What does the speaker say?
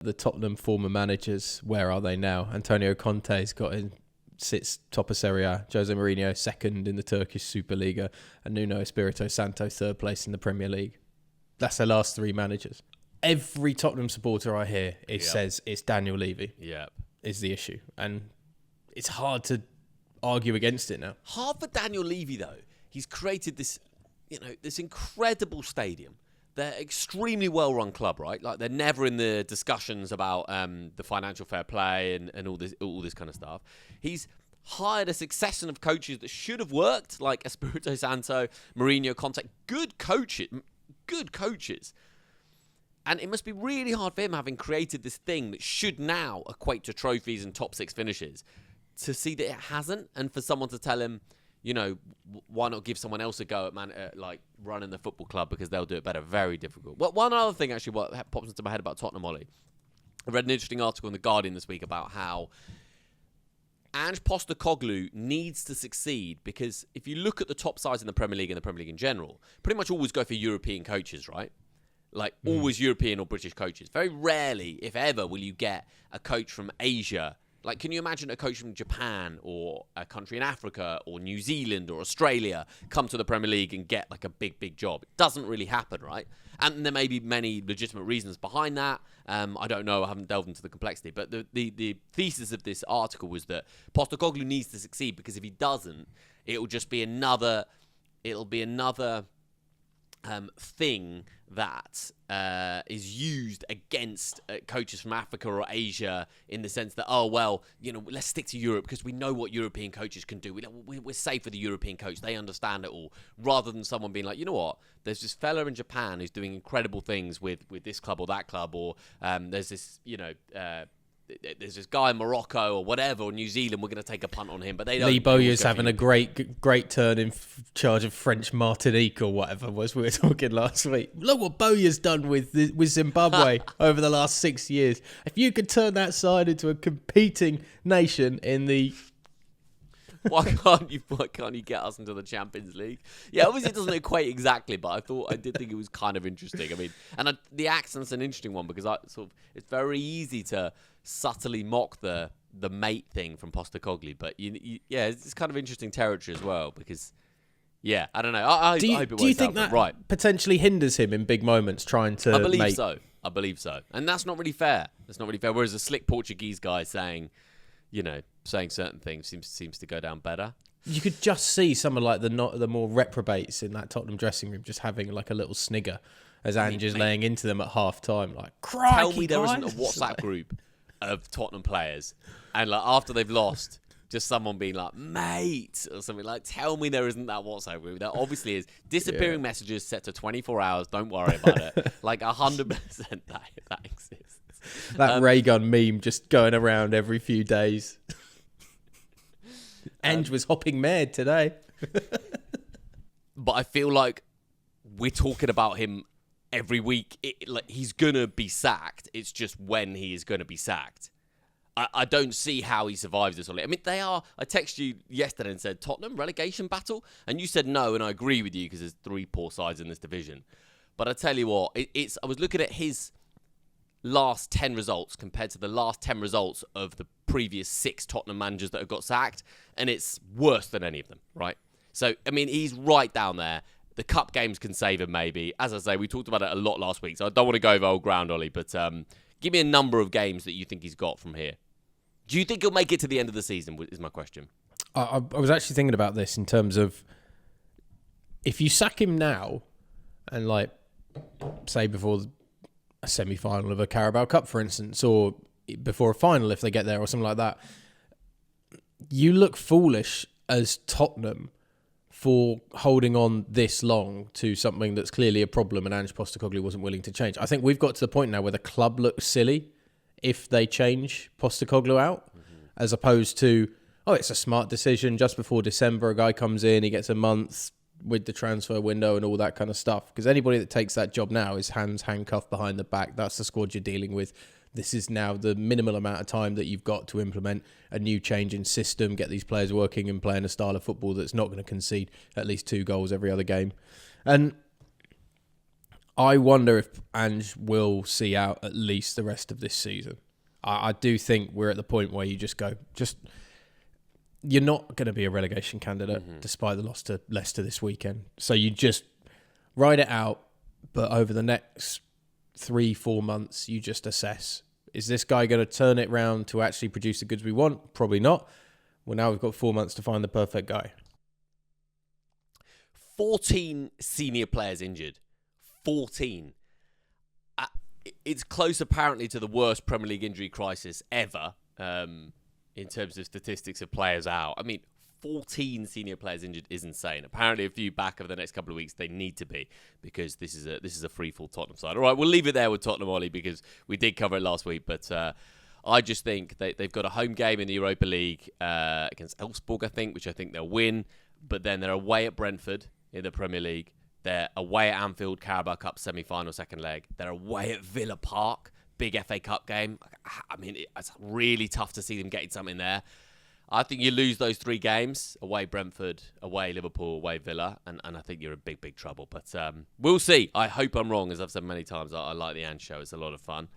the Tottenham former managers, where are they now? Antonio Conte's sits top of Serie A, José Mourinho second in the Turkish Superliga, and Nuno Espírito Santo third place in the Premier League. That's their last three managers. Every Tottenham supporter I hear says it's Daniel Levy is the issue. And it's hard to argue against it now. Hard for Daniel Levy, though. He's created this, this incredible stadium. They're extremely well-run club, right? Like, they're never in the discussions about the financial fair play and all this kind of stuff. He's hired a succession of coaches that should have worked, like Espírito Santo, Mourinho, Conte. Good coaches. And it must be really hard for him, having created this thing that should now equate to trophies and top six finishes, to see that it hasn't, and for someone to tell him, why not give someone else a go at running the football club because they'll do it better. Very difficult. Well, one other thing, actually, what pops into my head about Tottenham, Ollie. I read an interesting article in The Guardian this week about how Ange Postecoglou needs to succeed, because if you look at the top sides in the Premier League and the Premier League in general, pretty much always go for European coaches, right? Always European or British coaches. Very rarely, if ever, will you get a coach from Asia. Like, can you imagine a coach from Japan or a country in Africa or New Zealand or Australia come to the Premier League and get like a big job? It doesn't really happen, right? And there may be many legitimate reasons behind that. I don't know. I haven't delved into the complexity. But the thesis of this article was that Postecoglou needs to succeed, because if he doesn't, it'll be another thing that is used against coaches from Africa or Asia, in the sense that, let's stick to Europe because we know what European coaches can do. We're safe with the European coach. They understand it all. Rather than someone being like, you know what, there's this fella in Japan who's doing incredible things with this club or that club, or there's this, there's this guy in Morocco or whatever, or New Zealand, we're going to take a punt on him. But they don't. Lee Bowyer's having a great turn in charge of French Martinique or whatever was we were talking last week. Look what Bowyer's done with Zimbabwe over the last 6 years. If you could turn that side into a competing nation in the... Why can't you get us into the Champions League? Yeah, obviously it doesn't equate exactly, but I did think it was kind of interesting. I mean, the accent's an interesting one, because it's very easy to subtly mock the mate thing from Postecoglou, but it's kind of interesting territory as well, because I don't know. I hope it works out. Do you think that right potentially hinders him in big moments trying to? I believe so, and that's not really fair. Whereas a slick Portuguese guy saying certain things seems to go down better. You could just see someone like the more reprobates in that Tottenham dressing room just having like a little snigger as Ange is laying into them at half time. Like, crikey, tell me there guys. isn't a WhatsApp group of Tottenham players, and like after they've lost, just someone being like, mate, or something like, tell me there isn't that WhatsApp group. There obviously is. Disappearing messages set to 24 hours. Don't worry about it. Like 100% that exists. That ray gun meme just going around every few days. Ange was hopping mad today. But I feel like we're talking about him every week. He's going to be sacked. It's just when he is going to be sacked. I don't see how he survives this. I mean, I texted you yesterday and said, Tottenham, relegation battle? And you said no, and I agree with you, because there's three poor sides in this division. But I tell you what, I was looking at his last 10 results compared to the last 10 results of the previous 6 Tottenham managers that have got sacked, and it's worse than any of them, right? So, I mean, he's right down there. The cup games can save him, maybe. As I say, we talked about it a lot last week, so I don't want to go over old ground, Ollie, but give me a number of games that you think he's got from here. Do you think he'll make it to the end of the season, is my question. I was actually thinking about this in terms of, if you sack him now, and like, say before a semi-final of a Carabao Cup, for instance, or before a final if they get there or something like that, you look foolish as Tottenham for holding on this long to something that's clearly a problem and Ange Postecoglou wasn't willing to change. I think we've got to the point now where the club looks silly if they change Postecoglou out, as opposed to, it's a smart decision. Just before December, a guy comes in, he gets a month with the transfer window and all that kind of stuff. Because anybody that takes that job now is hands handcuffed behind the back. That's the squad you're dealing with. This is now the minimal amount of time that you've got to implement a new change in system, get these players working and playing a style of football that's not going to concede at least 2 goals every other game. And I wonder if Ange will see out at least the rest of this season. I do think we're at the point where you just go, you're not going to be a relegation candidate despite the loss to Leicester this weekend. So you just ride it out, but over the next 3-4 months, you just assess. Is this guy going to turn it round to actually produce the goods we want? Probably not. Well, now we've got 4 months to find the perfect guy. 14 senior players injured. 14. It's close, apparently, to the worst Premier League injury crisis ever in terms of statistics of players out. I mean, 14 senior players injured is insane. Apparently, a few back over the next couple of weeks, they need to be, because this is a free-fall Tottenham side. All right, we'll leave it there with Tottenham, Ollie, because we did cover it last week, but I just think they've got a home game in the Europa League against Elfsborg, I think, which I think they'll win, but then they're away at Brentford in the Premier League. They're away at Anfield, Carabao Cup semi-final, second leg. They're away at Villa Park, big FA Cup game. I mean, it's really tough to see them getting something there. I think you lose those 3 games, away Brentford, away Liverpool, away Villa, and I think you're in big, big trouble. But we'll see. I hope I'm wrong, as I've said many times. I like the Ange show. It's a lot of fun.